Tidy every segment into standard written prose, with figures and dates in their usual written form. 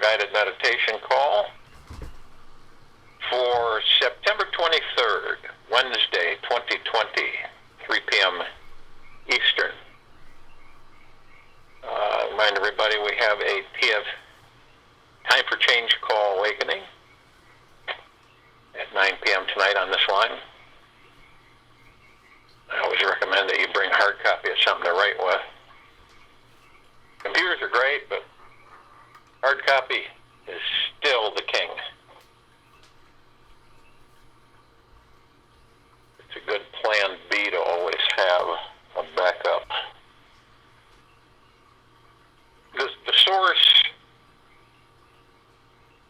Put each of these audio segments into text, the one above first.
guided meditation call for September 23rd, Wednesday, 2020, 3 p.m. Eastern. Remind everybody we have a PF Time for Change call awakening at 9 p.m. tonight on this line. I always recommend that you bring a hard copy of something to write with. Computers are great, but hard copy is still the king. It's a good plan B to always have a backup. The source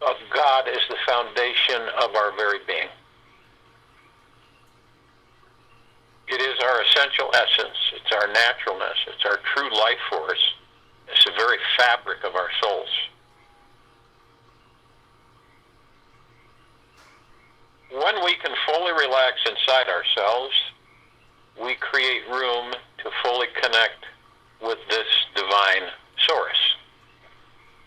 of God is the foundation of our very being. It is our essential essence. It's our naturalness. It's our true life force. It's the very fabric of our souls. When we can fully relax inside ourselves, we create room to fully connect with this divine source,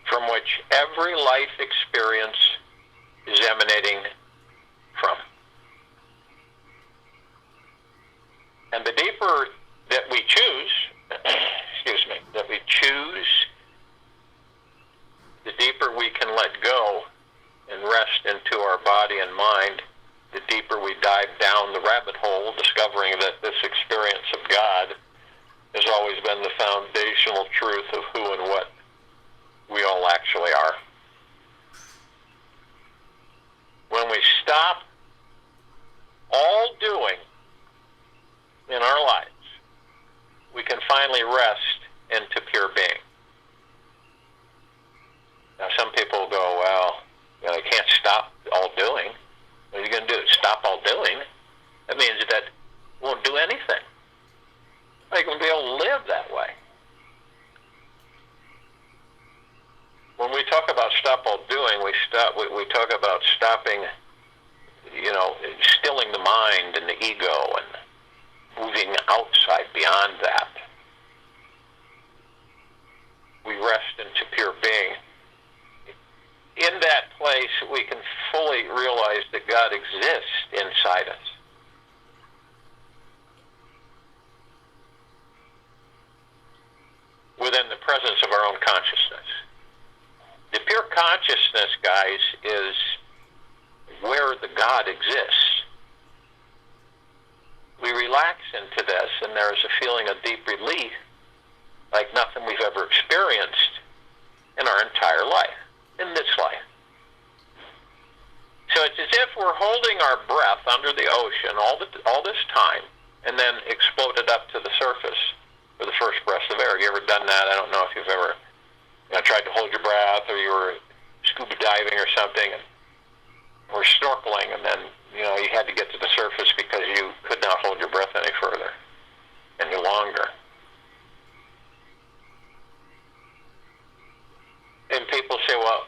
from which every life experience is emanating from. And the deeper that we choose, the deeper we can let go and rest into our body and mind, the deeper we dive down the rabbit hole, discovering that this experience of God has always been the foundational truth of who and what we all actually are. When we stop all doing in our lives, we can finally rest into pure being. Now, some people go, well, I can't stop all doing. What are you going to do? Stop all doing? That means that you won't do anything. How are you going to be able to live that way? When we talk about stop all doing, we talk about stopping, stilling the mind and the ego and moving outside beyond that. We rest into pure being. In that place, we can fully realize that God exists inside us. Within the presence of our own consciousness. The pure consciousness, guys, is where the God exists. We relax into this, and there's a feeling of deep relief, like nothing we've ever experienced in our entire life, in this life. So it's as if we're holding our breath under the ocean all this time, and then exploded up to the surface for the first breath of air. You ever done that? I don't know if you've ever tried to hold your breath, or you were scuba diving or something, or snorkeling, and then you had to get to the surface because you could not hold your breath any further, any longer. And people say, well,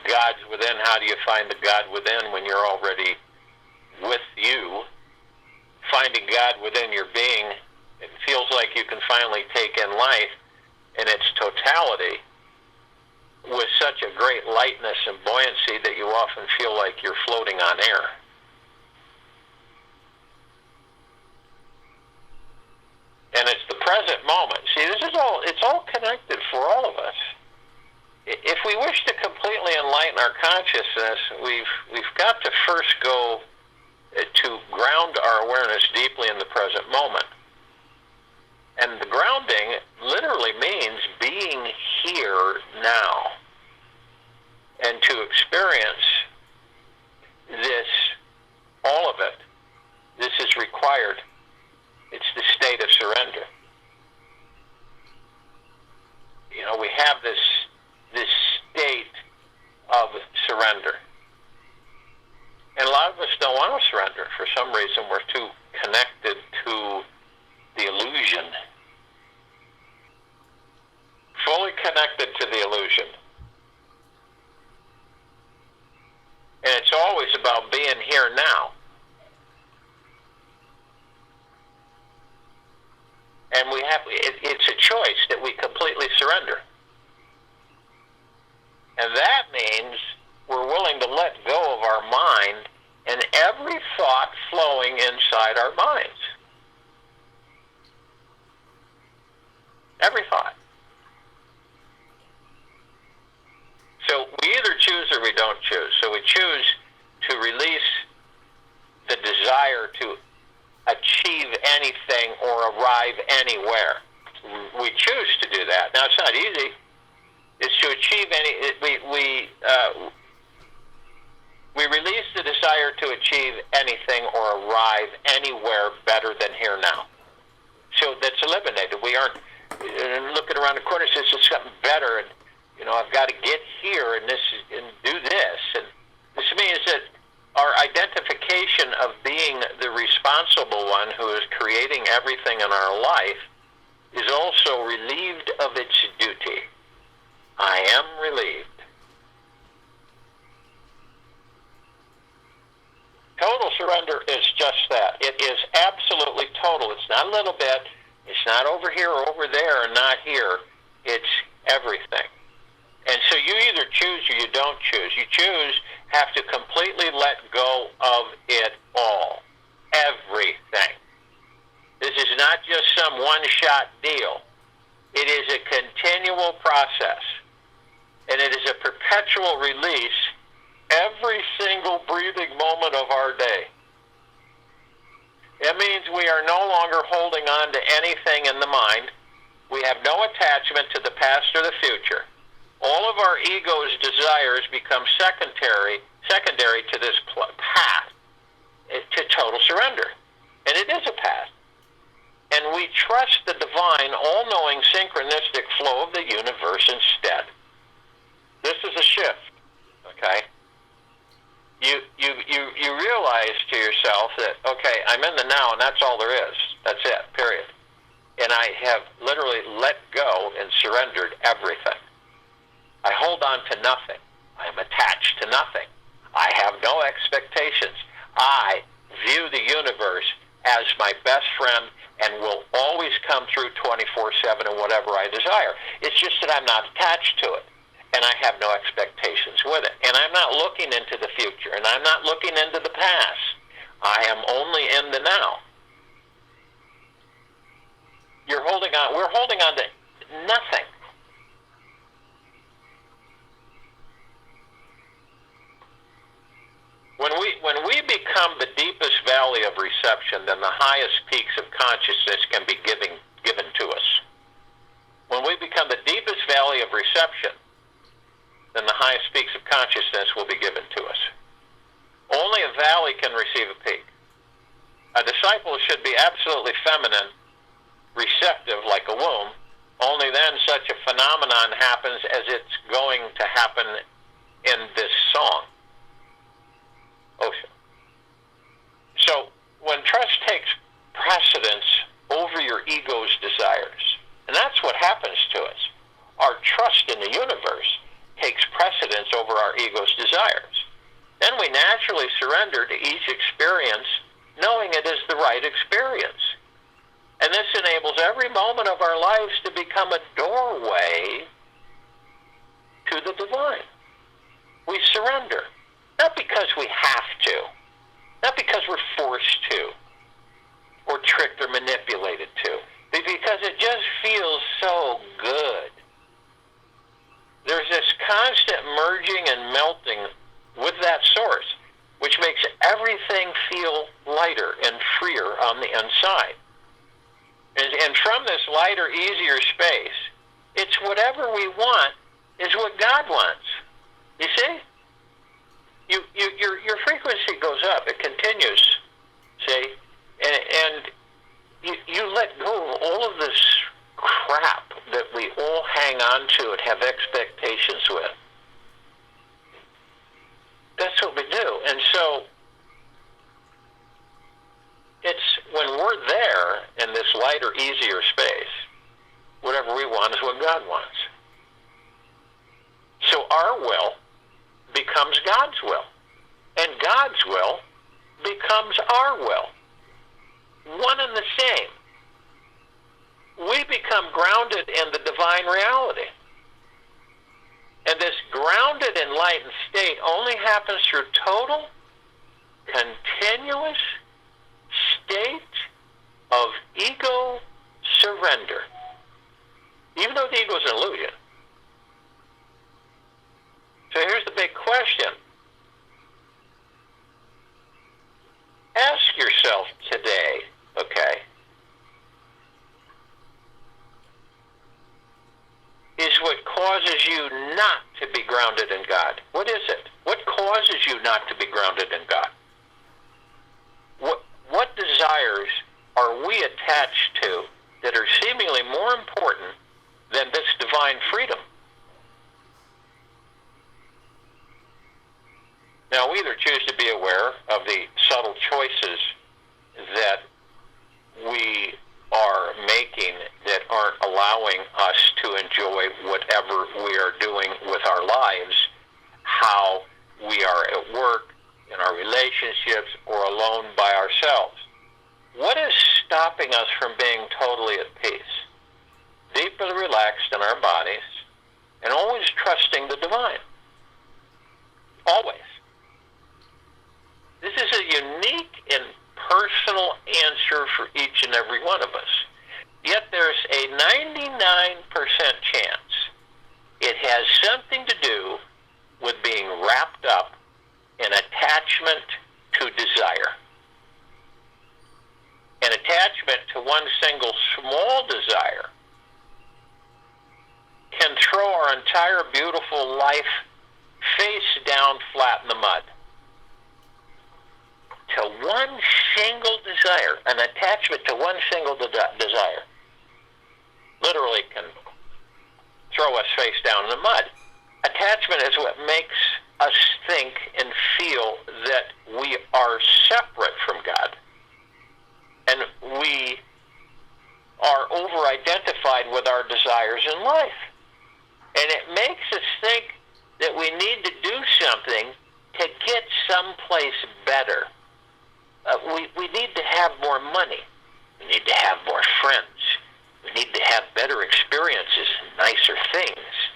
God's within. How do you find the God within when you're already with you? Finding God within your being, it feels like you can finally take in life in its totality with such a great lightness and buoyancy that you often feel like you're floating on air. And it's the present moment. See, it's all connected for all of us. If we wish to completely enlighten our consciousness, we've got to first go to ground our awareness deeply in the present moment. And the grounding literally means being here now. And to experience this, all of it, this is required. It's the state of surrender. We have this state of surrender. And a lot of us don't want to surrender. For some reason, we're too connected to the illusion. Fully connected to the illusion. And it's always about being here now. And it's a choice that we completely surrender. And that means we're willing to let go of our mind and every thought flowing inside our minds. Every thought. So we either choose or we don't choose. So we choose to release the desire to achieve anything or arrive anywhere. We choose to do that. Now, it's not easy. It's to achieve we release the desire to achieve anything or arrive anywhere better than here now. So that's eliminated. We aren't looking around the corner and says there's something better, and I've got to get here and do this. And this means that our identification of being the responsible one who is creating everything in our life is also relieved of its duty. I am relieved. Total surrender is just that. It is absolutely total. It's not a little bit. It's not over here or over there and not here. It's everything. And so you either choose or you don't choose. You choose, have to completely let go of it all. Everything. This is not just some one-shot deal. It is a continual process. And it is a perpetual release every single breathing moment of our day. It means we are no longer holding on to anything in the mind. We have no attachment to the past or the future. All of our ego's desires become secondary to this path, to total surrender. And it is a path. And we trust the divine, all-knowing, synchronistic flow of the universe instead. This is a shift, okay? You realize to yourself that, okay, I'm in the now, and that's all there is. That's it, period. And I have literally let go and surrendered everything. I hold on to nothing. I am attached to nothing. I have no expectations. I view the universe as my best friend and will always come through 24/7 in whatever I desire. It's just that I'm not attached to it. And I have no expectations with it. And I'm not looking into the future. And I'm not looking into the past. I am only in the now. We're holding on to nothing. When we become the deepest valley of reception, then the highest peaks of consciousness can be given to us. When we become the deepest valley of reception, then the highest peaks of consciousness will be given to us. Only a valley can receive a peak. A disciple should be absolutely feminine, receptive like a womb. Only then such a phenomenon happens as it's going to happen in this song. Ocean. So when trust takes precedence over your ego's desires, and that's what happens to us, our trust in the universe takes precedence over our ego's desires. Then we naturally surrender to each experience, knowing it is the right experience. And this enables every moment of our lives to become a doorway to the divine. We surrender, not because we have to, not because we're forced to, or tricked or manipulated to, but because it just feels so good. There's this constant merging and melting with that source, which makes everything feel lighter and freer on the inside. And from this lighter, easier space, it's whatever we want is what God wants. You see? Your frequency goes up. It continues. See? And you let go of all of this crap that we all hang on to and have expectations with. That's what we do. And so it's when we're there in this lighter, easier space, whatever we want is what God wants. So our will becomes God's will. And God's will becomes our will. One and the same. We become grounded in the divine reality. And this grounded, enlightened state only happens through total, continuous state of ego surrender. Even though the ego is an illusion. So here's the big question. Ask yourself today, okay, is what causes you not to be grounded in God? What is it? What causes you not to be grounded in God? What desires are we attached to that are seemingly more important than this divine freedom? Now, we either choose to be aware of the subtle choices that we are making that aren't allowing us to enjoy whatever we are doing with our lives, how we are at work, in our relationships, or alone by ourselves. What is stopping us from being totally at peace, deeply relaxed in our bodies, and always trusting the divine? Always. This is a unique and personal answer for each and every one of us. Yet there's a 99% chance it has something to do with being wrapped up in attachment to desire. An attachment to one single small desire can throw our entire beautiful life face down flat in the mud. To one single desire, an attachment to one single desire, literally can throw us face down in the mud. Attachment is what makes us think and feel that we are separate from God. And we are over-identified with our desires in life. And it makes us think that we need to do something to get someplace better. We need to have more money. We need to have more friends. We need to have better experiences and nicer things.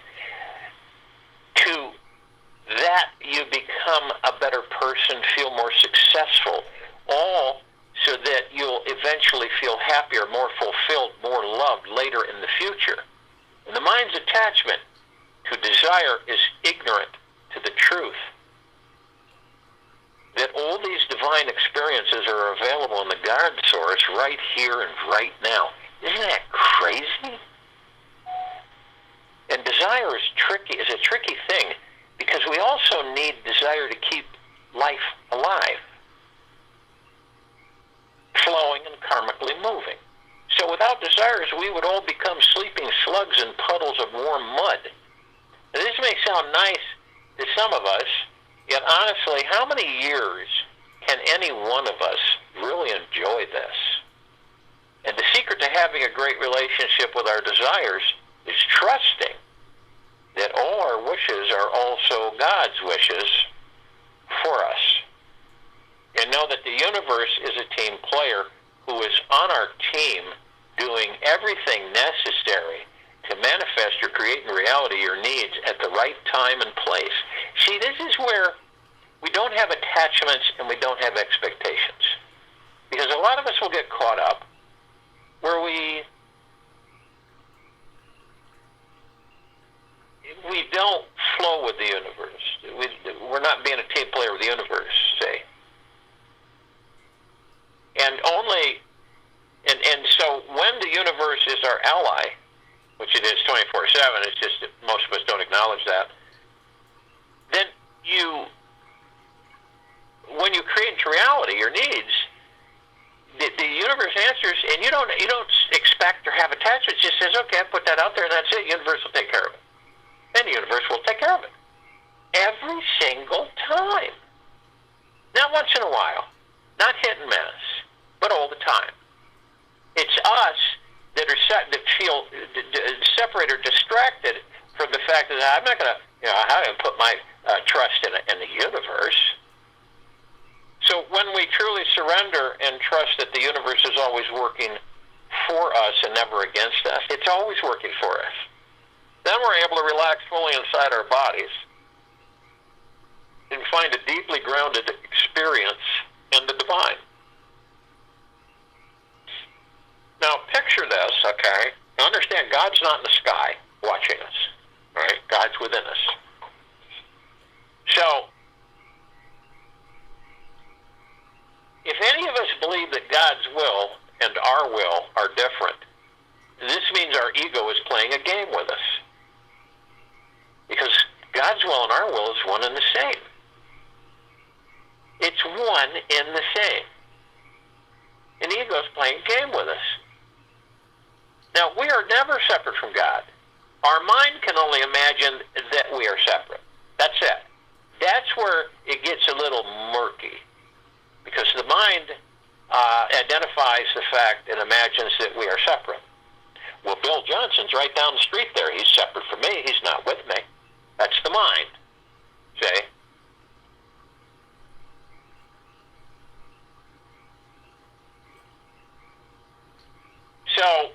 To that, you become a better person, feel more successful, all so that you'll eventually feel happier, more fulfilled, more loved later in the future. And the mind's attachment to desire is ignorant to the truth that all these divine experiences are available in the God source right here and right now. Isn't that crazy? And desire is a tricky thing, because we also need desire to keep life alive, flowing and karmically moving. So without desires, we would all become sleeping slugs in puddles of warm mud. Now, this may sound nice to some of us, yet honestly, how many years can any one of us really enjoy this? And the secret to having a great relationship with our desires is trusting that all our wishes are also God's wishes for us. And know that the universe is a team player who is on our team doing everything necessary to manifest or create in reality your needs at the right time and place. See, this is where we don't have attachments and we don't have expectations. Because a lot of us will get caught up where we don't flow with the universe. We're not being a team player with the universe, say. And so when the universe is our ally, which it is 24/7, it's just that most of us don't acknowledge that, then when you create into reality your needs, the universe answers, and you don't expect or have attachments. It just says, okay, I put that out there, and that's it. The universe will take care of it. And the universe will take care of it. Every single time. Not once in a while. Not hit and miss. But all the time. It's us that feel separated or distracted from the fact that I'm not going to put my trust in the universe. So when we truly surrender and trust that the universe is always working for us and never against us, it's always working for us. then we're able to relax fully inside our bodies and find a deeply grounded experience in the divine. Now, picture this, okay? Now, understand, God's not in the sky watching us, all right? God's within us. So, if any of us believe that God's will and our will are different, this means our ego is playing a game with us. Because God's will and our will is one and the same. It's one and the same. And the ego is playing a game with us. Now, we are never separate from God. Our mind can only imagine that we are separate. That's it. That's where it gets a little murky. Because the mind identifies the fact and imagines that we are separate. Well, Bill Johnson's right down the street there. He's separate from me. He's not with me. That's the mind. See? So,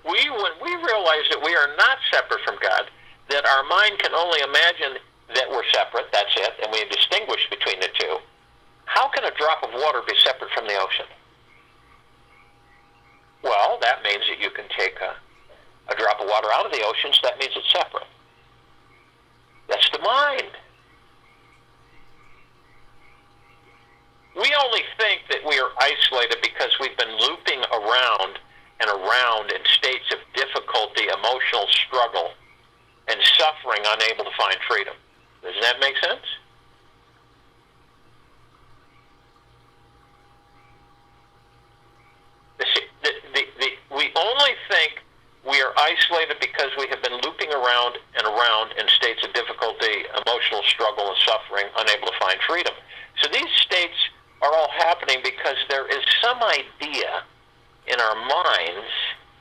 when we realize that we are not separate from God, that our mind can only imagine that we're separate, that's it, and we distinguish between the two, how can a drop of water be separate from the ocean? Well, that means that you can take a drop of water out of the ocean, so that means it's separate. That's the mind. We only think that we are isolated because we've been looping around and around in states of difficulty, emotional struggle, and suffering, unable to find freedom. Does that make sense? We only think we are isolated because we have been looping around and around in states of difficulty, emotional struggle, and suffering, unable to find freedom. So these states are all happening because there is some idea in our minds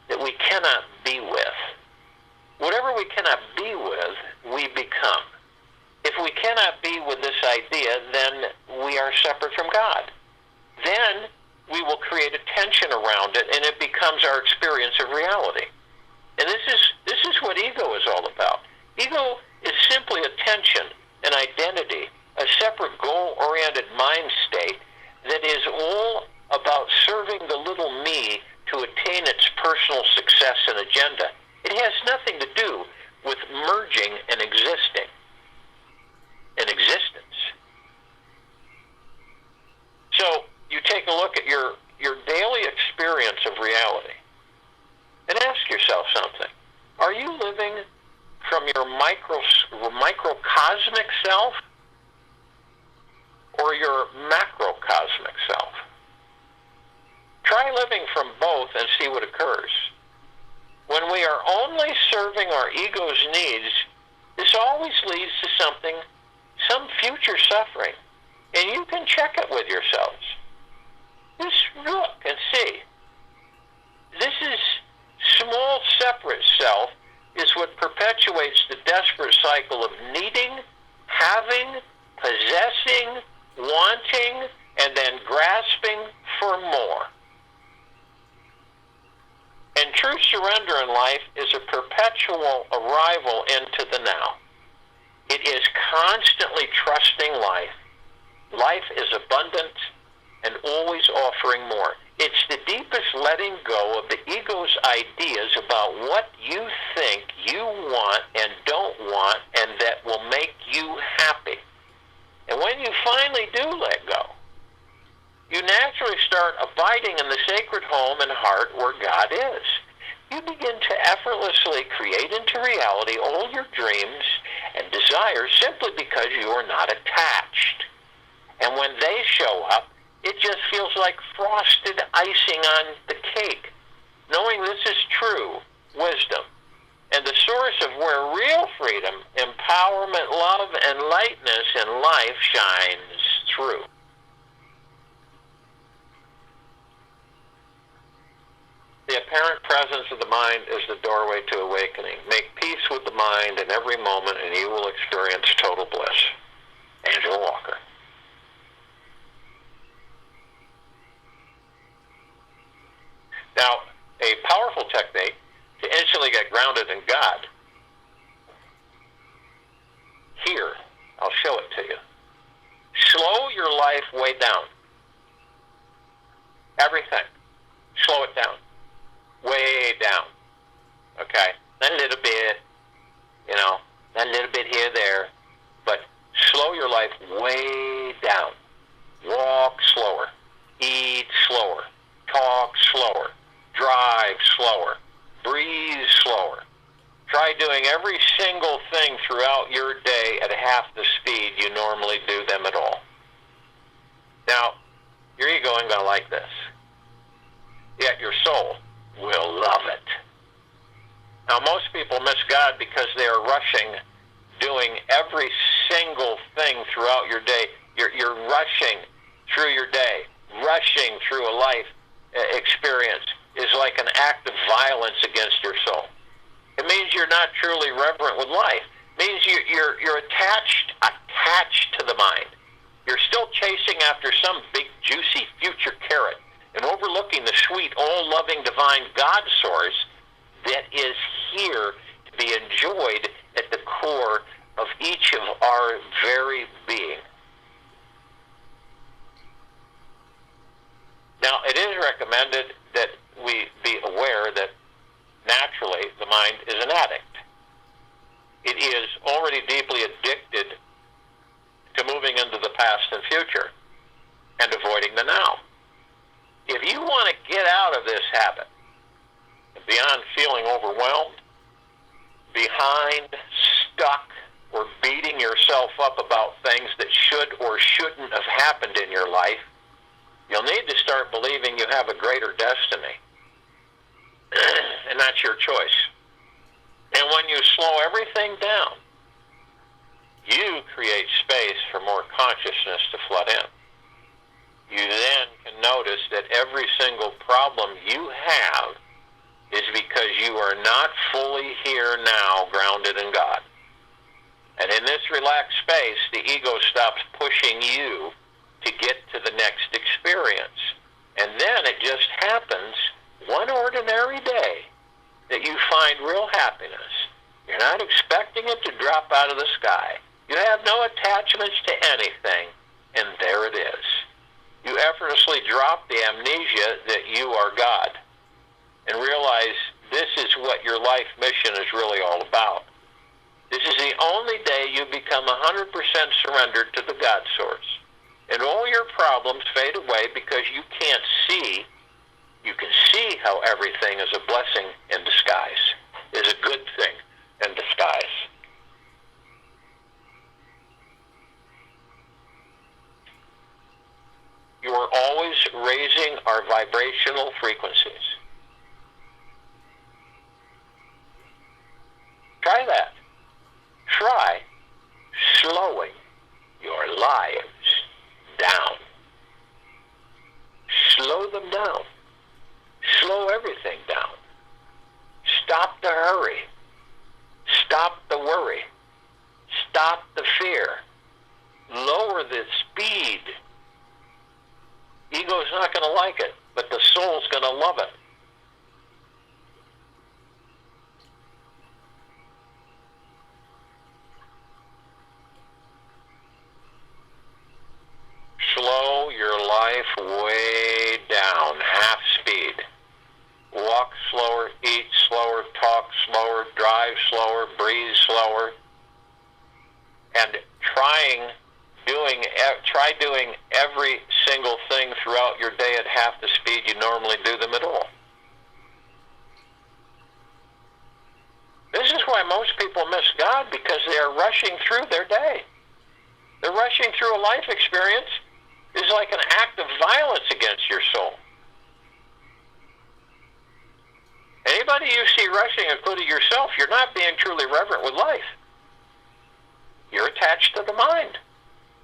that we cannot be with. Whatever we cannot be with, we become. If we cannot be with this idea, then we are separate from God. Then we will create a tension around it, and it becomes our experience of reality. And this is what ego is all about. Ego is simply a tension, an identity, a separate goal-oriented mind state that is all about serving the little me to attain its personal success and agenda. It has nothing to do with merging and existing, an existence. So you take a look at your daily experience of reality and ask yourself something. Are you living from your microcosmic self or your macrocosmic self? Try living from both and see what occurs. When we are only serving our ego's needs, this always leads to some future suffering. And you can check it with yourselves. Just look and see. This is small, separate self is what perpetuates the desperate cycle of needing, having, possessing, wanting, and then grasping for more. And true surrender in life is a perpetual arrival into the now. It is constantly trusting life. Life is abundant and always offering more. It's the deepest letting go of the ego's ideas about what you think you want and don't want, and that will make you happy. And when you finally do let go, you naturally start abiding in the sacred home and heart where God is. You begin to effortlessly create into reality all your dreams and desires simply because you are not attached. And when they show up, it just feels like frosted icing on the cake. Knowing this is true wisdom and the source of where real freedom, empowerment, love, and lightness in life shines through. The apparent presence of the mind is the doorway to awakening. Make peace with the mind in every moment, and you will experience total bliss. Angela Walker. Now, a powerful technique to instantly get grounded in God. Here, I'll show it to you. Slow your life way down. Everything. Slow it down. Way down. Okay? Not a little bit, not a little bit here, there, but slow your life way down. Walk slower. Eat slower. Talk slower. Drive slower. Breathe slower. Try doing every single thing throughout your day at half the speed you normally do them at all. Now, your ego ain't going to like this. Yet your soul will love it. Now, most people miss God because they are rushing, doing every single thing throughout your day. You're rushing through your day. Rushing through a life experience is like an act of violence against your soul. It means you're not truly reverent with life. It means you're attached to the mind. You're still chasing after some big, juicy future carrot and overlooking the sweet, all-loving, divine God source that is here to be enjoyed at the core of each of our very being. Now, it is recommended that we be aware that naturally the mind is an addict. It is already deeply addicted to moving into the past and future and avoiding the now. If you want to get out of this habit, beyond feeling overwhelmed, behind, stuck, or beating yourself up about things that should or shouldn't have happened in your life, you'll need to start believing you have a greater destiny. And that's your choice. And when you slow everything down, you create space for more consciousness to flood in. You then can notice that every single problem you have is because you are not fully here now, grounded in God. And in this relaxed space, the ego stops pushing you to get to the next experience. And then it just happens, one ordinary day, that you find real happiness. You're not expecting it to drop out of the sky. You have no attachments to anything, and there it is. You effortlessly drop the amnesia that you are God and realize this is what your life mission is really all about. This is the only day you become 100% surrendered to the God source. And all your problems fade away because you can't see. You can see how everything is a blessing in disguise, is a good thing in disguise. You are always raising our vibrational frequencies. Try that. Try slowing your lives down. Slow them down. Slow everything down. Stop the hurry. Stop the worry. Stop the fear. Lower the speed. Ego's not going to like it, but the soul's going to love it. Slow your life way down, half speed. Walk slower, eat slower, talk slower, drive slower, breathe slower. And try doing every single thing throughout your day at half the speed you normally do them at all. This is why most people miss God, because they are rushing through their day. They're rushing through a life experience is like an act of violence against your soul. Anybody you see rushing, including yourself, you're not being truly reverent with life. You're attached to the mind.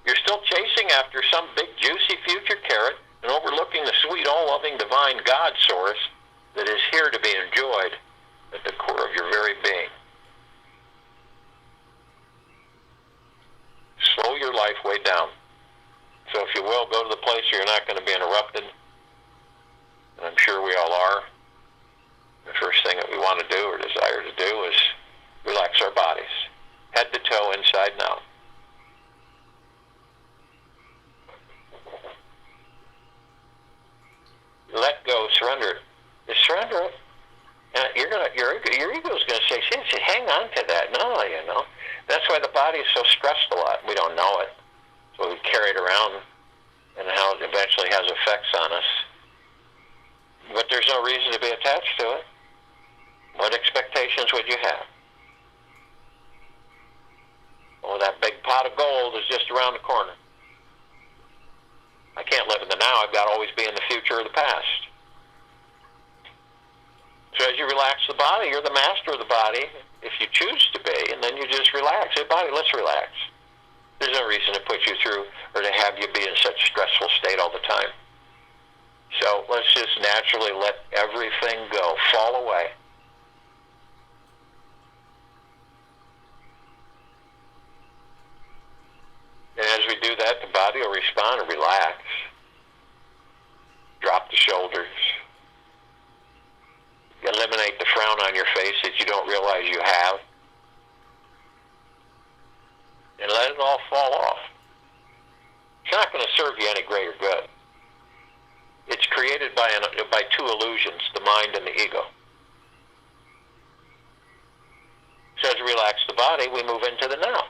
You're still chasing after some big, juicy future carrot and overlooking the sweet, all-loving, divine God source that is here to be enjoyed at the core of your very being. Slow your life way down. So if you will, go to the place where you're not going to be interrupted. And I'm sure we all are. the first thing that we want to do or desire to do is relax our bodies, head to toe, inside and out. Let go, surrender it. Just surrender it. And your ego is going to say, hang on to that. No, That's why the body is so stressed a lot. We don't know it. So we carry it around, and how it eventually has effects on us. But there's no reason to be attached to it. What expectations would you have? Oh, that big pot of gold is just around the corner. I can't live in the now. I've got to always be in the future or the past. So as you relax the body, you're the master of the body, if you choose to be, and then you just relax. Hey, body, let's relax. There's no reason to put you through or to have you be in such a stressful state all the time. So let's just naturally let everything go, fall away. And as we do that, the body will respond and relax. Drop the shoulders. Eliminate the frown on your face that you don't realize you have. And let it all fall off. It's not going to serve you any greater good. It's created by two illusions, the mind and the ego. So as we relax the body, we move into the now.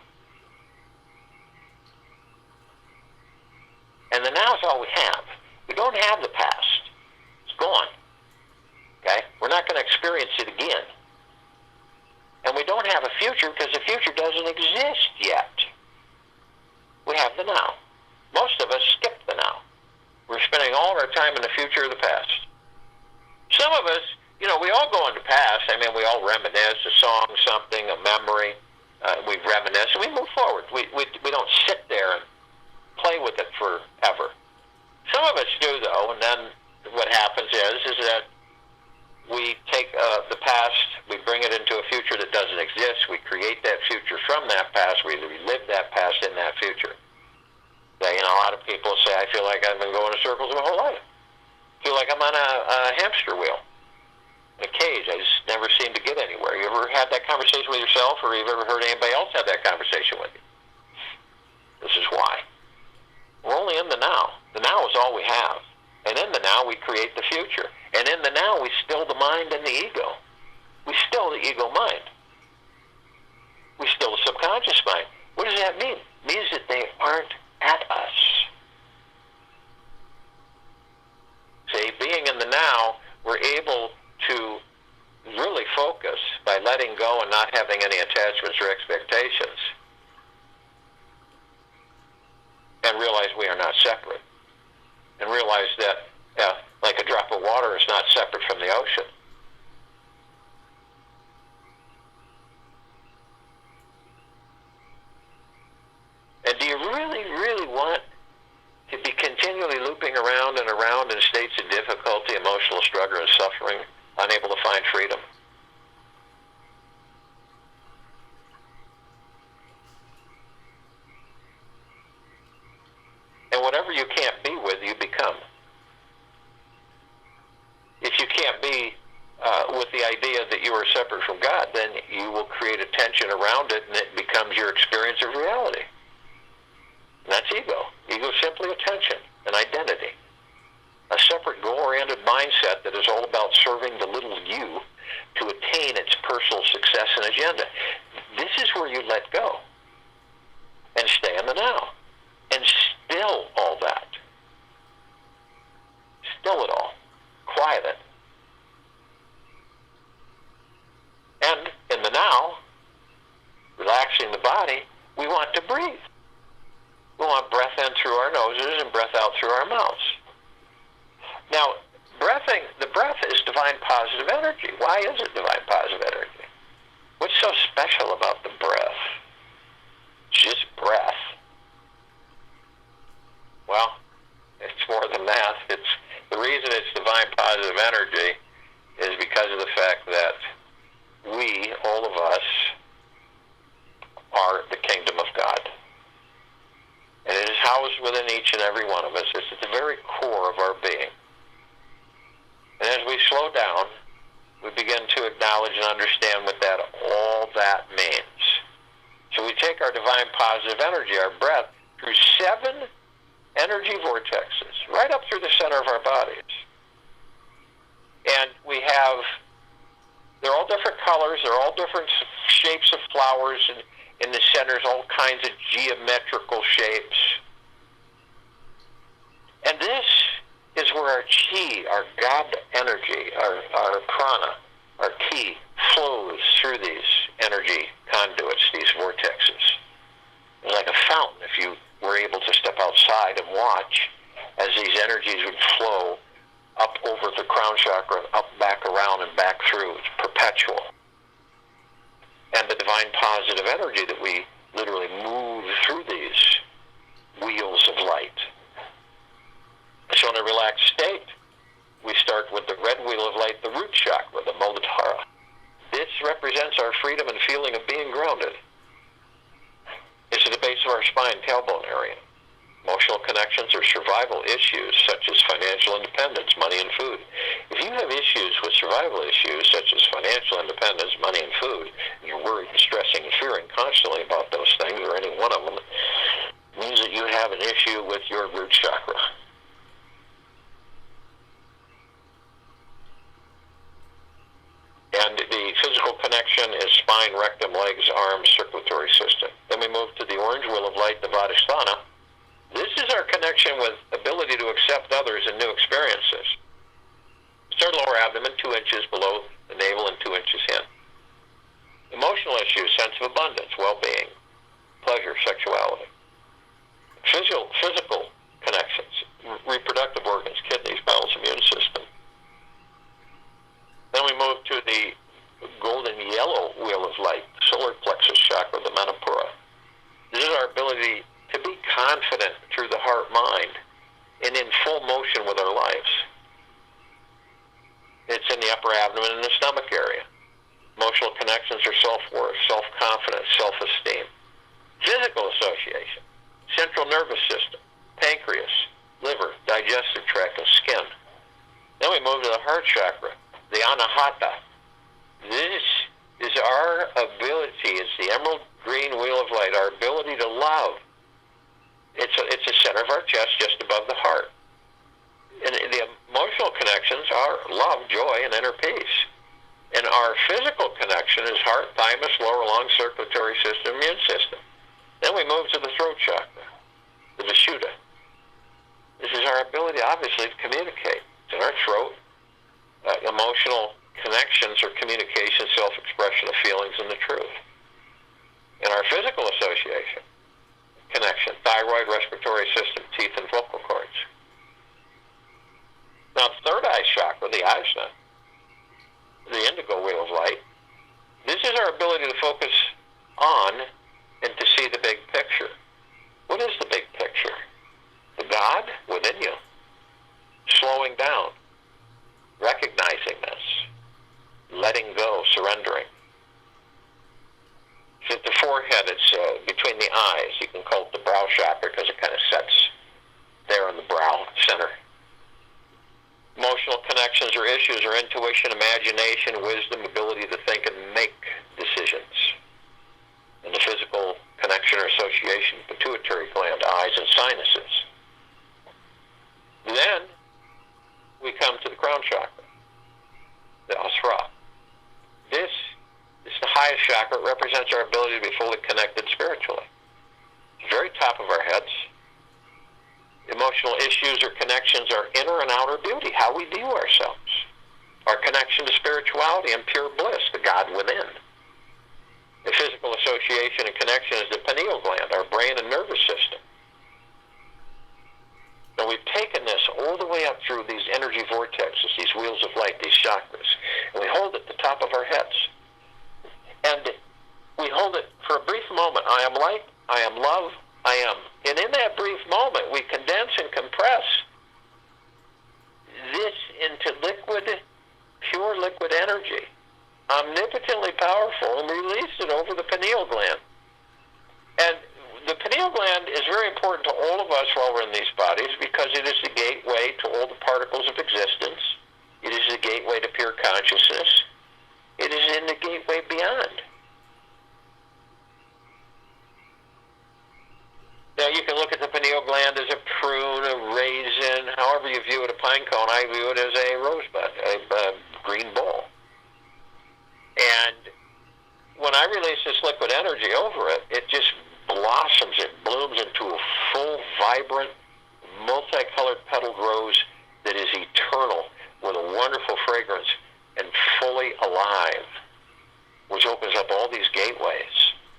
And the now is all we have. We don't have the past. It's gone. Okay? We're not going to experience it again. And we don't have a future because the future doesn't exist yet. We have the now. Most of us skip the now. We're spending all of our time in the future or the past. Some of us, we all go into past. I mean, we all reminisce a song, something, a memory. We reminisce and we move forward. We don't sit there and play with it forever. Some of us do, though, and then what happens is that we take the past, we bring it into a future that doesn't exist. We create that future from that past. We relive that past in that future. A lot of people say, I feel like I've been going in circles my whole life. I feel like I'm on a hamster wheel, in a cage. I just never seem to get anywhere. You ever had that conversation with yourself, or you've ever heard anybody else have that conversation with you? This is why. We're only in the now. The now is all we have. And in the now, we create the future. And in the now, we still the mind and the ego. We still the ego mind. We still the subconscious mind. What does that mean? It means that they aren't at us. See, being in the now, we're able to really focus by letting go and not having any attachments or expectations, and realize we are not separate. And realize that, like a drop of water is not separate from the ocean. And do you really, really want to be continually looping around and around in states of difficulty, emotional struggle, and suffering, unable to find freedom? And whatever you can't be with, you become. If you can't be with the idea that you are separate from God, then you will create a tension around it, and it becomes your experience of reality. And that's ego. Ego is simply attention, an identity. A separate goal-oriented mindset that is all about serving the little you to attain its personal success and agenda. This is where you let go and stay in the now. And still all that. Still it all. Quiet it. And in the now, relaxing the body, we want to breathe. We want breath in through our noses and breath out through our mouths. Now, the breath is divine positive energy. Why is it divine positive energy? What's so special about the breath? It's just breath. Well, it's more than that. The reason it's divine positive energy is because of the fact that we, all of us, are the kingdom of God. And it is housed within each and every one of us. It's at the very core of our being. And as we slow down we begin to acknowledge and understand what all that means. So we take our divine positive energy, our breath, through 7 energy vortexes, right up through the center of our bodies. And they're all different colors, they're all different shapes of flowers, and in the centers all kinds of geometrical shapes. And this is where our chi, our God energy, our prana, our ki, flows through these energy conduits, these vortexes. It's like a fountain if you were able to step outside and watch as these energies would flow up over the crown chakra, up, back, around, and back through. It's perpetual. And the divine positive energy that we literally move through these wheels of light. So in a relaxed state, we start with the red wheel of light, the root chakra, the Muladhara. This represents our freedom and feeling of being grounded. It's at the base of our spine, tailbone area. Emotional connections or survival issues such as financial independence, money and food. If you have issues with survival issues such as financial independence, money and food, and you're worried and stressing and fearing constantly about those things or any one of them, it means that you have an issue with your root chakra. And the physical connection is spine, rectum, legs, arms, circulatory system. Then we move to the orange wheel of light, the Vadhisthana. This is our connection with ability to accept others and new experiences. It's our lower abdomen, 2 inches below the navel and 2 inches in. Emotional issues, sense of abundance, well-being, pleasure, sexuality. Physical connections, reproductive organs, kidneys, bowels, immune system. Then we move to the golden yellow wheel of light, solar plexus chakra, the Manipura. This is our ability to be confident through the heart-mind and in full motion with our lives. It's in the upper abdomen and the stomach area. Emotional connections are self-worth, self-confidence, self-esteem. Physical association, central nervous system, pancreas, liver, digestive tract, and skin. Then we move to the heart chakra, the Anahata. This is our ability, it's the emerald green wheel of light, our ability to love. It's the center of our chest, just above the heart. And the emotional connections are love, joy, and inner peace. And our physical connection is heart, thymus, lower lung, circulatory system, immune system. Then we move to the throat chakra, the Vishuddha. This is our ability, obviously, to communicate. It's in our throat. Emotional connections or communication, self-expression of feelings and the truth. In our physical association, connection, thyroid, respiratory system, teeth, and vocal cords. Now, third eye chakra, the Ajna, the indigo wheel of light, this is our ability to focus on and to see the big picture. What is the big picture? The God within you. Slowing down, recognizing this, letting go, surrendering. It's at the forehead, it's between the eyes. You can call it the brow chakra because it kind of sets there in the brow center. Emotional connections or issues or intuition, imagination, wisdom, ability to think and make decisions. And the physical connection or association, pituitary gland, eyes, and sinuses. Then we come to the crown chakra, the Asra. This is the highest chakra. It represents our ability to be fully connected spiritually. It's the very top of our heads. Emotional issues or connections are inner and outer beauty, how we view ourselves. Our connection to spirituality and pure bliss, the God within. The physical association and connection is the pineal gland, our brain and nervous system. Now we've taken this all the way up through these energy vortexes, these wheels of light, these chakras, and we hold it at the top of our heads. And we hold it for a brief moment. I am light, I am love, I am. And in that brief moment, we condense and compress this into liquid, pure liquid energy, omnipotently powerful, and release it over the pineal gland. And the pineal gland is very important to all of us while we're in these bodies because it is the gateway to all the particles of existence. It is the gateway to pure consciousness. gland is a prune, a raisin, however you view it, a pine cone. I view it as a rosebud, a green bowl. And when I release this liquid energy over it, it just blossoms, it blooms into a full, vibrant, multicolored petaled rose that is eternal, with a wonderful fragrance and fully alive, which opens up all these gateways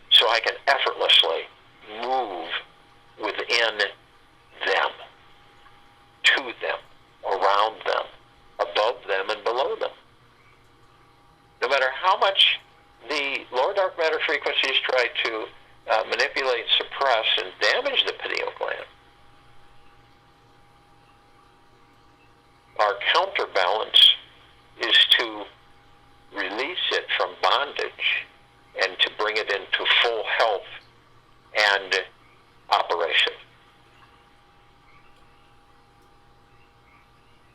so I can effortlessly move within them, to them, around them, above them, and below them. No matter how much the lower dark matter frequencies try to manipulate, suppress, and damage the pineal gland, our counterbalance is to release it from bondage and to bring it into full health and operation.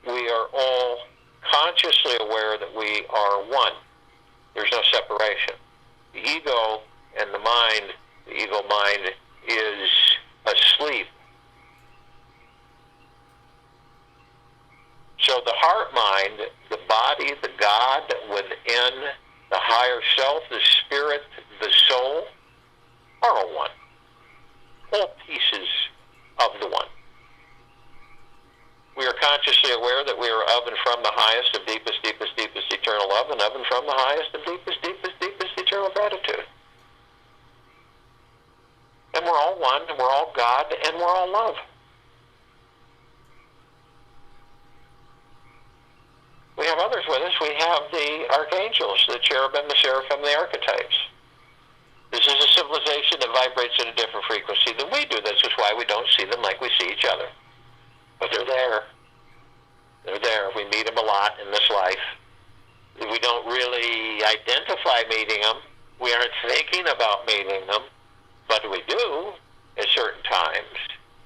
We are all consciously aware that we are one. There's no separation. The ego and the mind, the ego mind, is asleep. So the heart mind, the body, the God within, the higher self, the spirit, the soul, are all one. All pieces of the one. We are consciously aware that we are of and from the highest of deepest, deepest, deepest eternal love, and of and from the highest of deepest, deepest, deepest eternal gratitude. And we're all one, and we're all God, and we're all love. We have others with us. We have the archangels, the cherubim, the seraphim, the archetypes. This is a civilization that vibrates at a different frequency than we do. This is why we don't see them like we see each other. But they're there. They're there. We meet them a lot in this life. We don't really identify meeting them. We aren't thinking about meeting them. But we do at certain times.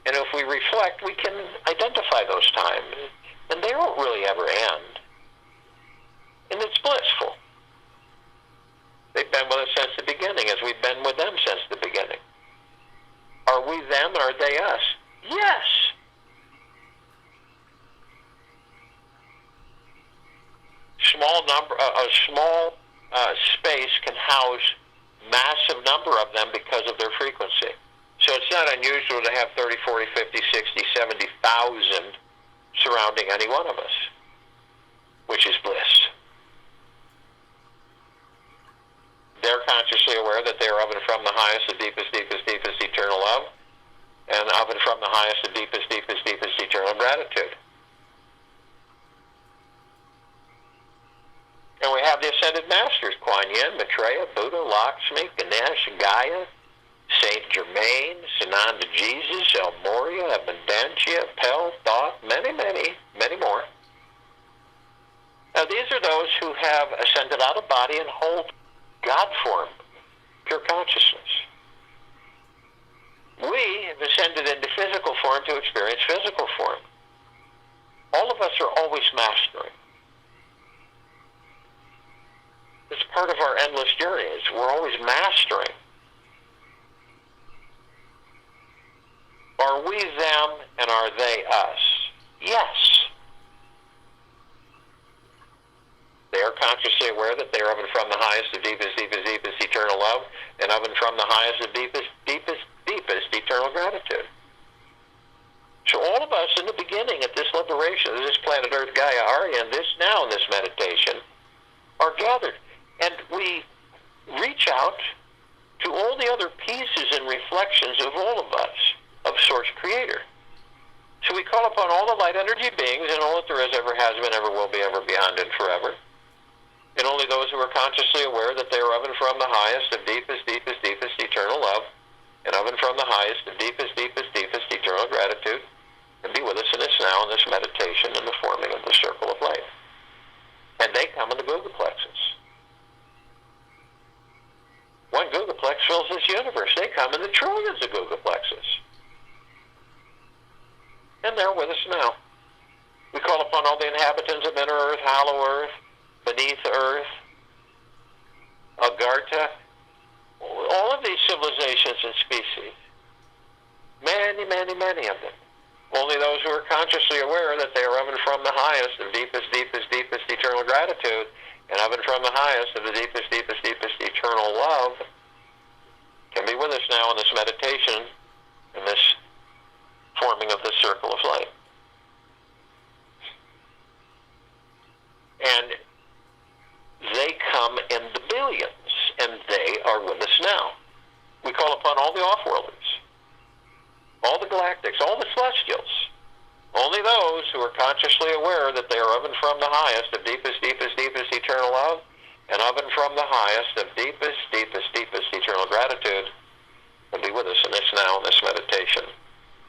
And if we reflect, we can identify those times. And they don't really ever end. And it's blissful. They've been with us since the beginning, as we've been with them since the beginning. Are we them, or are they us? Yes. A small space can house massive number of them because of their frequency. So it's not unusual to have 30, 40, 50, 60, 70,000 surrounding any one of us, which is bliss. They're consciously aware that they are of and from the highest, the deepest, deepest, deepest eternal love, and of and from the highest, the deepest, deepest, deepest eternal gratitude. And we have the Ascended Masters, Kuan Yin, Maitreya, Buddha, Lakshmi, Ganesh, Gaia, Saint Germain, Sananda Jesus, El Moria, Abundantia, Pel, Thoth, many, many, many more. Now these are those who have ascended out of body and hold God form, pure consciousness. We have ascended into physical form to experience physical form. All of us are always mastering. It's part of our endless journeys. We're always mastering. Are we them and are they us? Yes. They are consciously aware that they are of and from the highest, the deepest, deepest, deepest eternal love, and of and from the highest, the deepest, deepest, deepest eternal gratitude. So all of us in the beginning at this liberation, this planet Earth, Gaia, Arya, and this now in this meditation, are gathered. And we reach out to all the other pieces and reflections of all of us, of Source Creator. So we call upon all the light energy beings and all that there is, ever has been, ever will be, ever beyond, and forever. And only those who are consciously aware that they are of and from the highest, the deepest, deepest, deepest eternal love, and of and from the highest, the deepest, deepest, deepest eternal gratitude, and be with us in this now, in this meditation, in the forming of the circle of light. And they come in the Google plexus. One googolplex fills this universe. They come in the trillions of googolplexes. And they're with us now. We call upon all the inhabitants of inner earth, hollow earth, beneath earth, Agartha, all of these civilizations and species. Many, many, many of them. Only those who are consciously aware that they are of and from the highest of deepest, deepest, deepest eternal gratitude, and of and from the highest of the deepest, deepest, deepest eternal love, can be with us now in this meditation, in this forming of this circle of light. And they come in the billions, and they are with us now. We call upon all the off-worlders, all the galactics, all the celestials, only those who are consciously aware that they are of and from the highest of deepest, deepest, deepest eternal love, and of and from the highest of deepest, deepest, deepest eternal gratitude, will be with us in this now, in this meditation,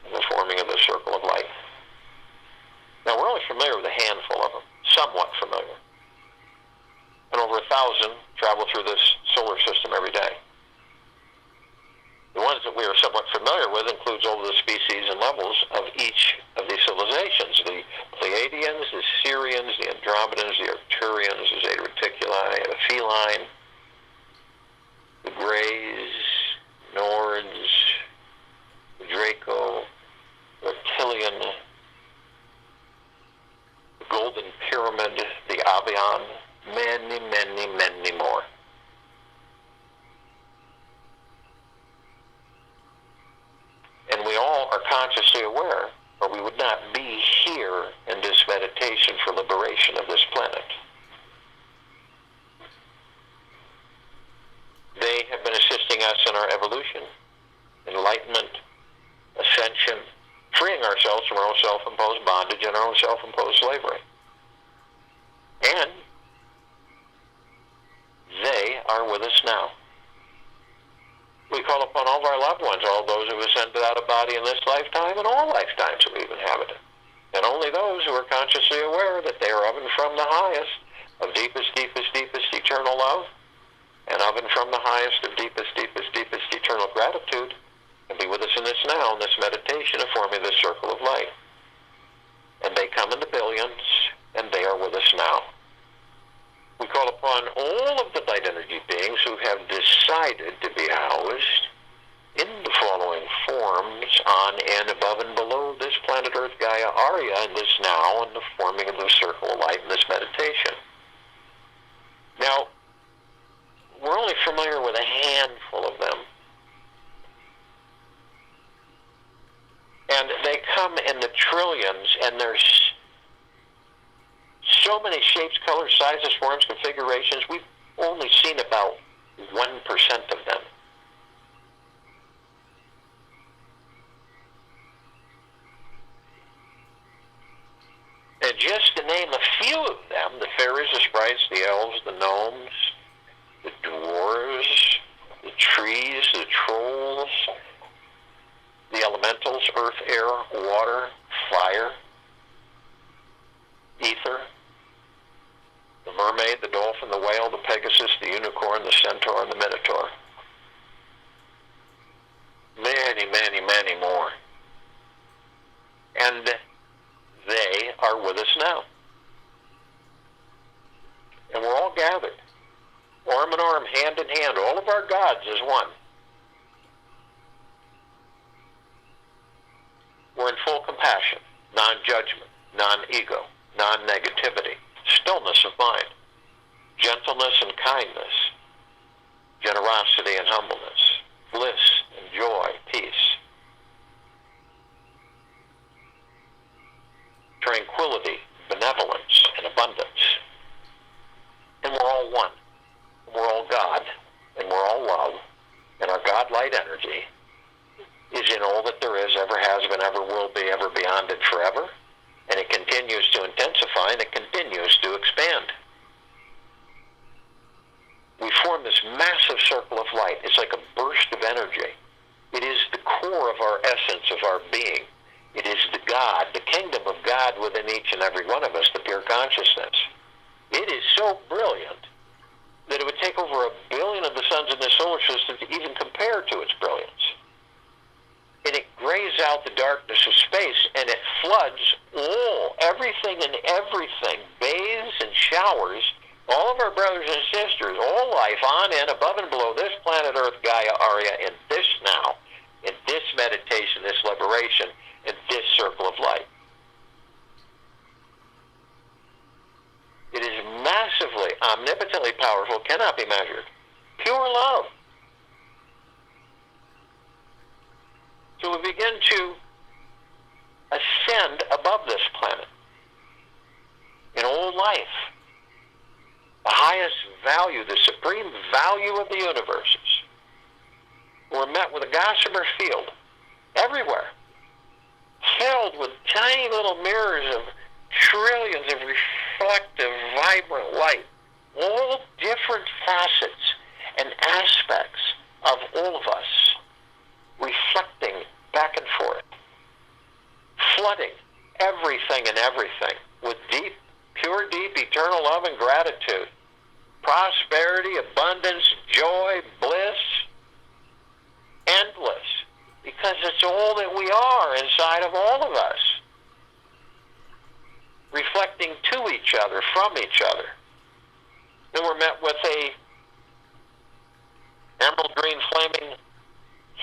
in the forming of the circle of light. Now, we're only familiar with a handful of them, somewhat familiar. And over 1,000 travel through this solar system every day. The ones that we are somewhat familiar with includes all the species and levels of each of these civilizations. The Pleiadians, the Sirians, the Andromedans, the Arcturians, the Zeta Reticuli, the Feline, the Greys, Nords, the Draco, Reptilian, the Golden Pyramid, the Avian, many, many, many more. And we all are consciously aware, or we would not be here in this meditation for liberation of this planet. They have been assisting us in our evolution, enlightenment, ascension, freeing ourselves from our own self-imposed bondage and our own self-imposed slavery. And they are with us now. We call upon all of our loved ones, all those who have ascended out of body in this lifetime and all lifetimes that we've inhabited. And only those who are consciously aware that they are of and from the highest of deepest, deepest, deepest eternal love, and of and from the highest of deepest, deepest, deepest eternal gratitude, and be with us in this now, in this meditation of forming this circle of light. And they come in the billions, and they are with us now. We call upon all of the light energy beings who have decided to be housed in the following forms on and above and below this planet Earth Gaia Arya in this now, in the forming of the circle of light in this meditation. Now, we're only familiar with a handful of them. And they come in the trillions, and there's so many shapes, colors, sizes, forms, configurations. We've only seen about 1% of them. And just to name a few of them, the fairies, the sprites, the elves, the gnomes, the dwarves, the trees, the trolls, the elementals, earth, air, water, fire, ether, the mermaid, the dolphin, the whale, the pegasus, the unicorn, the centaur, and the minotaur. Many, many, many more. And they are with us now. And we're all gathered, arm in arm, hand in hand, all of our gods as one. We're in full compassion, non-judgment, non-ego, non-negativity, stillness of mind, gentleness and kindness, generosity and humbleness, bliss and joy, peace, tranquility, benevolence, and abundance. And we're all one. We're all God, and we're all love, and our God-light energy is in all that there is, ever has been, ever will be, ever beyond and forever. And it continues to intensify, and it continues to expand. We form this massive circle of light. It's like a burst of energy. It is the core of our essence, of our being. It is the God, the kingdom of God within each and every one of us, the pure consciousness. It is so brilliant that it would take over 1 billion of the suns in the solar system to even compare to its brilliance. And it grays out the darkness of space, and it floods everything and everything, bathes and showers all of our brothers and sisters, all life on and above and below this planet Earth, Gaia, Arya, in this now, in this meditation, this liberation, in this circle of light. It is massively, omnipotently powerful, cannot be measured. Pure love. So we begin to ascend above this planet in all life. The highest value, the supreme value of the universes. We're met with a gossamer field everywhere, filled with tiny little mirrors of trillions of reflective, vibrant light, all different facets and aspects of all of us, reflecting back and forth, flooding everything and everything with deep, pure, deep, eternal love and gratitude, prosperity, abundance, joy, bliss, endless, because it's all that we are inside of all of us, reflecting to each other, from each other. Then we're met with a emerald green flaming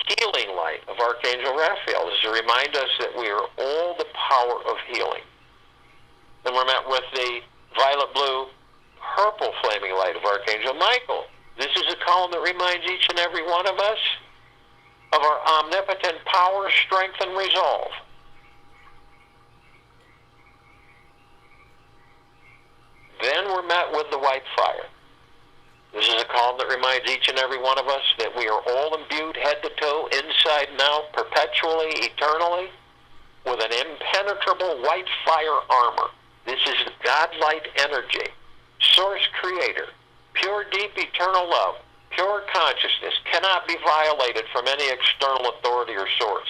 healing light of Archangel Raphael. This is to remind us that we are all the power of healing. Then we're met with the violet blue purple flaming light of Archangel Michael. This is a column that reminds each and every one of us of our omnipotent power, strength, and resolve. Then we're met with the white fire. This is a column that reminds each and every one of us that we are all imbued head to toe, inside and out, perpetually, eternally, with an impenetrable white fire armor. This is the God-light energy, source creator, pure, deep, eternal love, pure consciousness, cannot be violated from any external authority or source,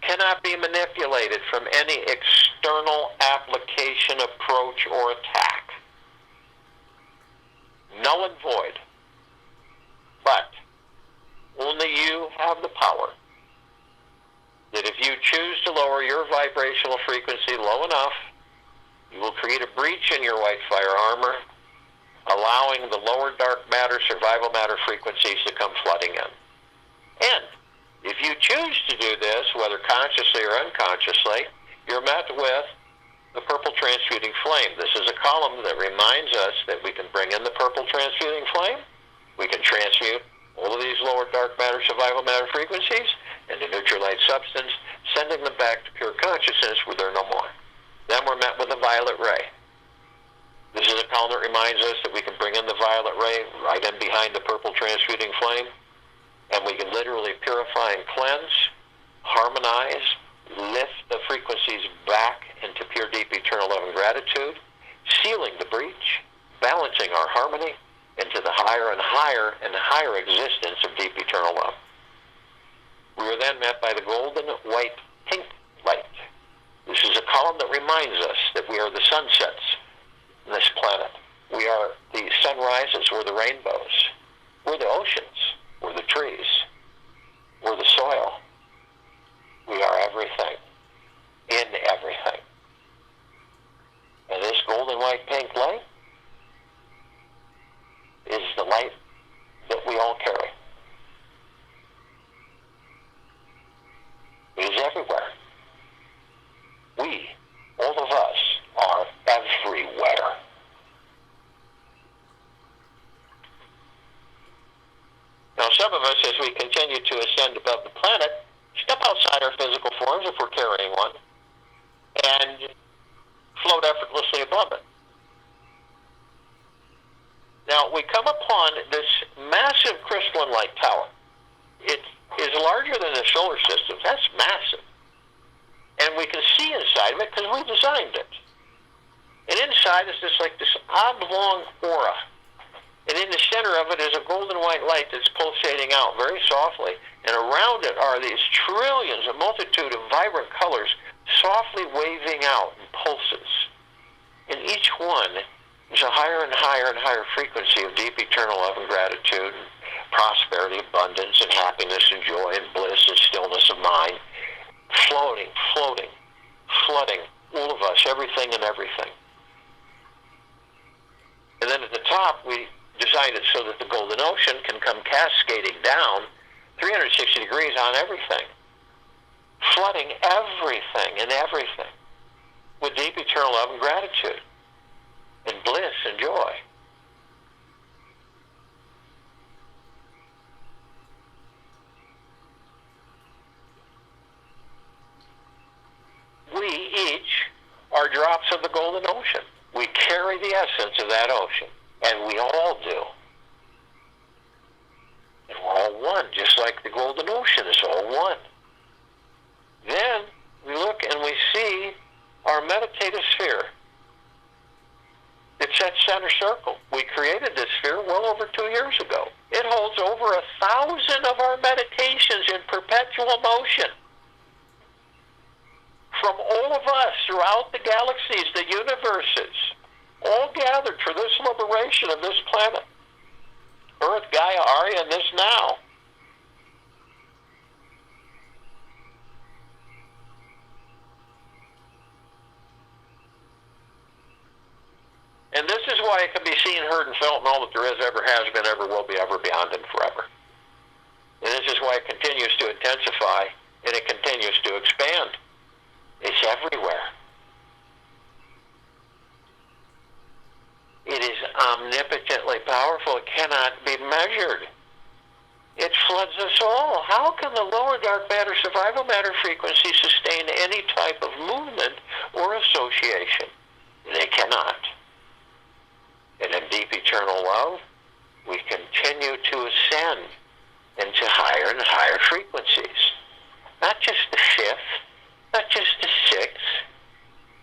cannot be manipulated from any external application, approach, or attack. Null and void. But only you have the power that if you choose to lower your vibrational frequency low enough, you will create a breach in your white fire armor, allowing the lower dark matter, survival matter frequencies to come flooding in. And if you choose to do this, whether consciously or unconsciously, you're met with the purple transmuting flame. This is a column that reminds us that we can bring in the purple transmuting flame. We can transmute all of these lower dark matter, survival matter frequencies into neutral light substance, sending them back to pure consciousness where they're no more. Then we're met with the violet ray. This is a column that reminds us that we can bring in the violet ray right in behind the purple transmuting flame, and we can literally purify and cleanse, harmonize, lift the frequencies back into pure, deep, eternal love and gratitude, sealing the breach, balancing our harmony into the higher and higher and higher existence of deep, eternal love. We are then met by the golden, white, pink light. This is a column that reminds us that we are the sunsets on this planet. We are the sunrises, we're the rainbows, we're the oceans, we're the trees, we're the soil. We are everything, in everything. And this golden, white, pink light is the light that we all carry. It is everywhere. We, all of us, are everywhere. Now, some of us, as we continue to ascend above the planet, step outside our physical forms, if we're carrying one, and float effortlessly above it. Now, we come upon this massive crystalline light tower. It is larger than the solar system. That's massive. And we can see inside of it because we designed it. And inside is just like this oblong aura. And in the center of it is a golden white light that's pulsating out very softly. And around it are these trillions, a multitude of vibrant colors, softly waving out in pulses. And each one is a higher and higher and higher frequency of deep eternal love and gratitude, and prosperity, abundance, and happiness, and joy, and bliss, and stillness of mind, floating, flooding all of us, everything and everything. And then at the top, we designed it so that the golden ocean can come cascading down 360 degrees on everything. flooding everything and everything with deep eternal love and gratitude and bliss and joy. We each are drops of the golden ocean. We carry the essence of that ocean, and we all do. And we're all one, just like the golden ocean is all one. Then we look and we see our meditative sphere. It's that center circle. We created this sphere well over 2 years ago. It holds over 1,000 of our meditations in perpetual motion. From all of us throughout the galaxies, the universes, all gathered for this liberation of this planet. Earth, Gaia, Arya, and this now. And this is why it can be seen, heard, and felt in all that there is, ever has been, ever will be, ever beyond, and forever. And this is why it continues to intensify, and it continues to expand. It's everywhere. It is omnipotently powerful. It cannot be measured. It floods us all. How can the lower dark matter, survival matter frequency sustain any type of movement or association? They cannot. And in deep eternal love, we continue to ascend into higher and higher frequencies. Not just the fifth, not just the sixth,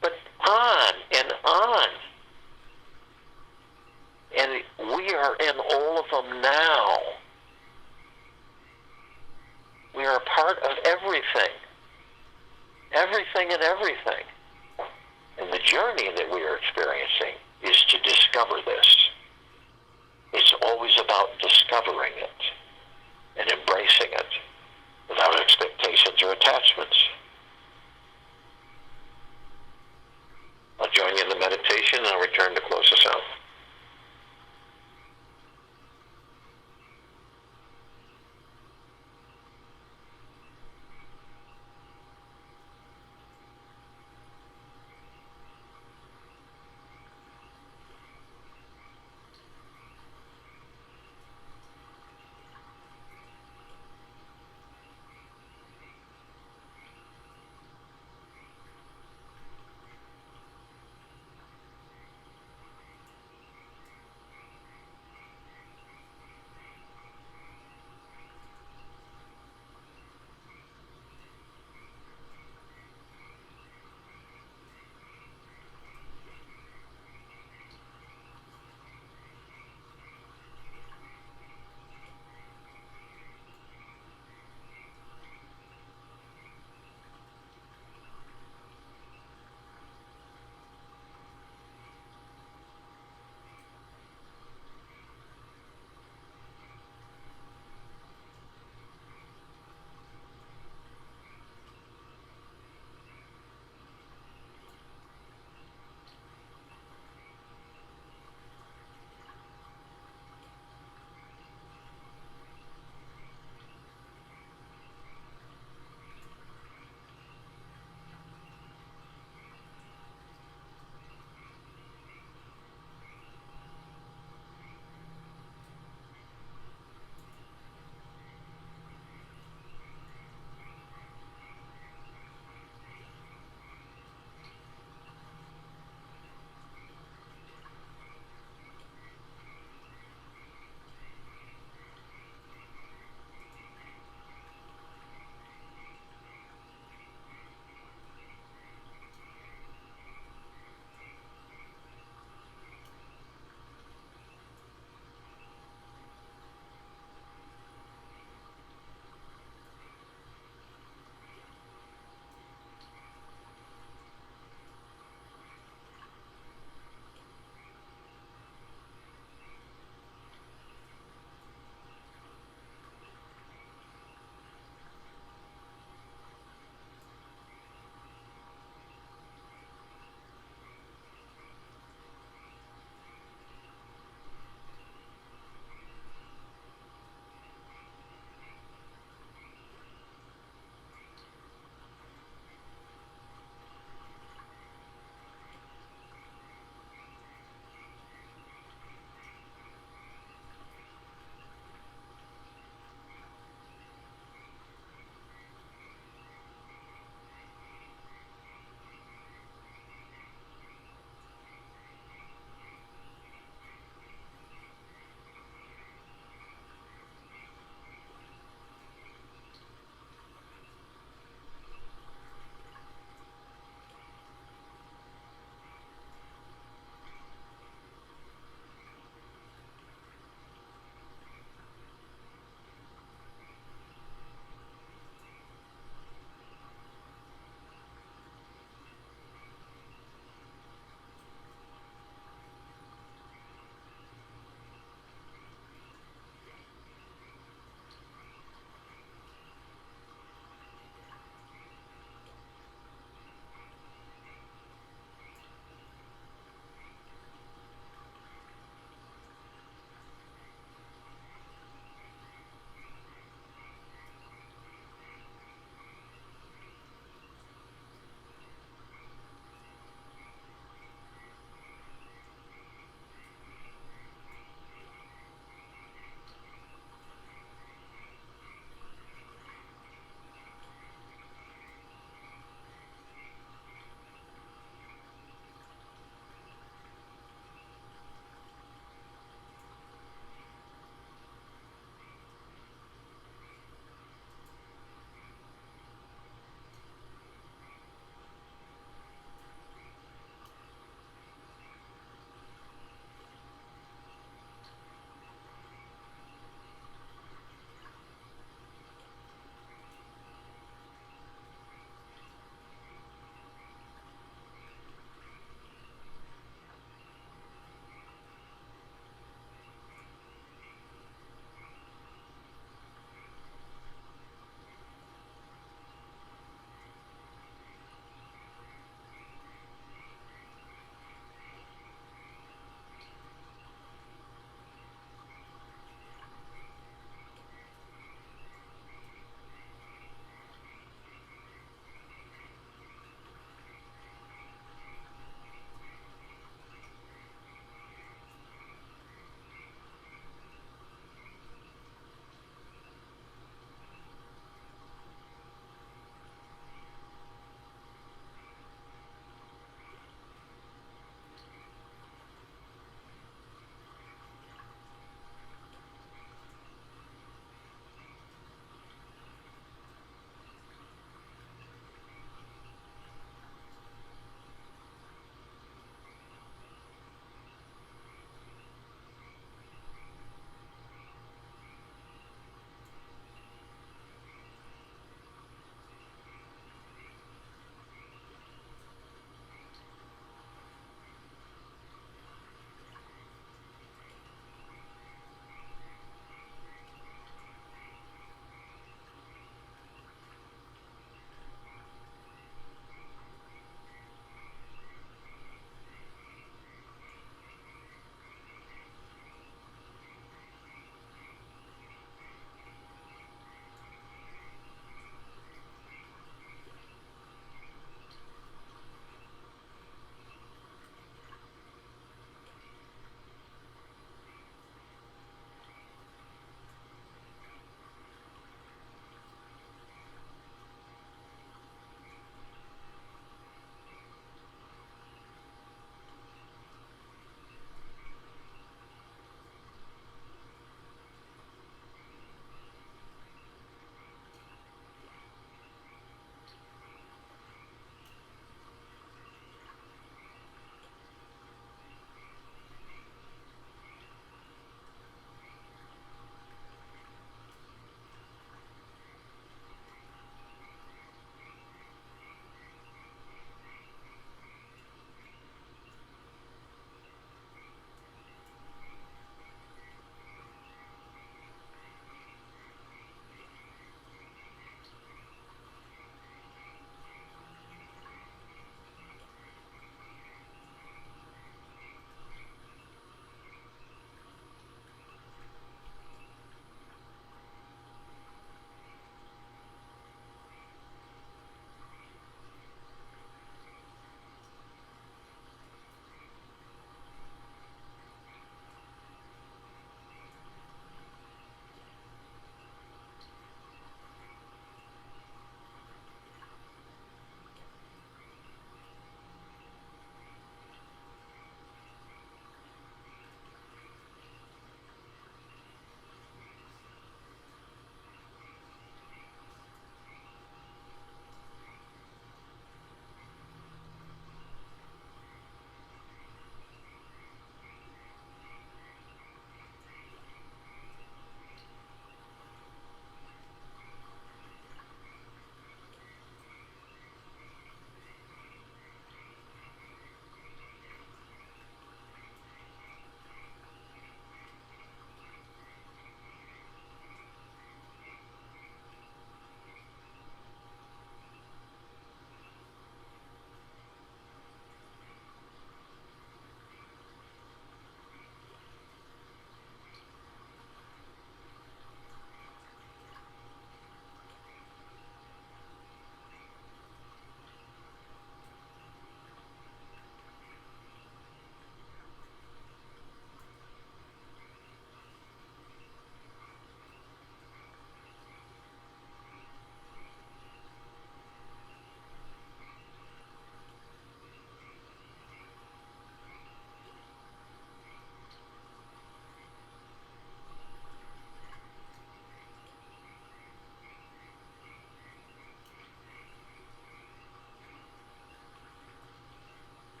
but on and on. And we are in all of them now. We are a part of everything. Everything and everything. And the journey that we are experiencing is to discover this. It's always about discovering it and embracing it without expectations or attachments. I'll join you in the meditation and I'll return to close us out.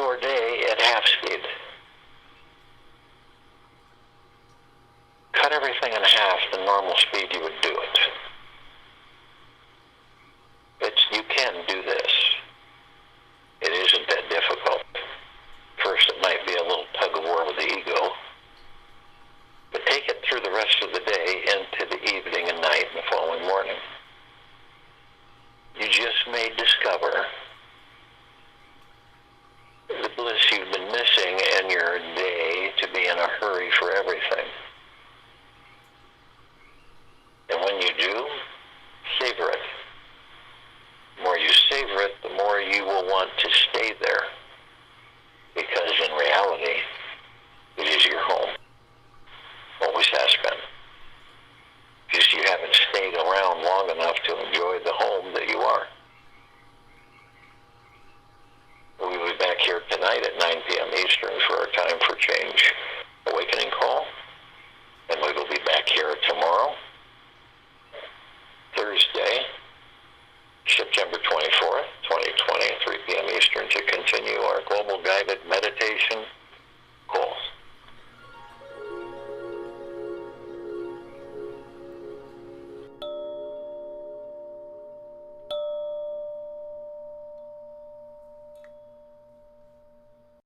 your day at half speed. Cut everything in half the normal speed you would do it. You can do this. It isn't that difficult. First, it might be a little tug of war with the ego, but take it through the rest of the day into the evening and night and the following morning. You just may discover the bliss you've been missing in your day to be in a hurry for everything. And when you do, savor it. The more you savor it, the more you will want to stay there. Because in reality, it is your home. Always has been. Just you haven't stayed around long enough to enjoy the home that you are. We will be back here tonight at 9 p.m. Eastern for our Time for Change Awakening call. And we will be back here tomorrow, Thursday, September 24th, 2020, 3 p.m. Eastern, to continue our global guided meditation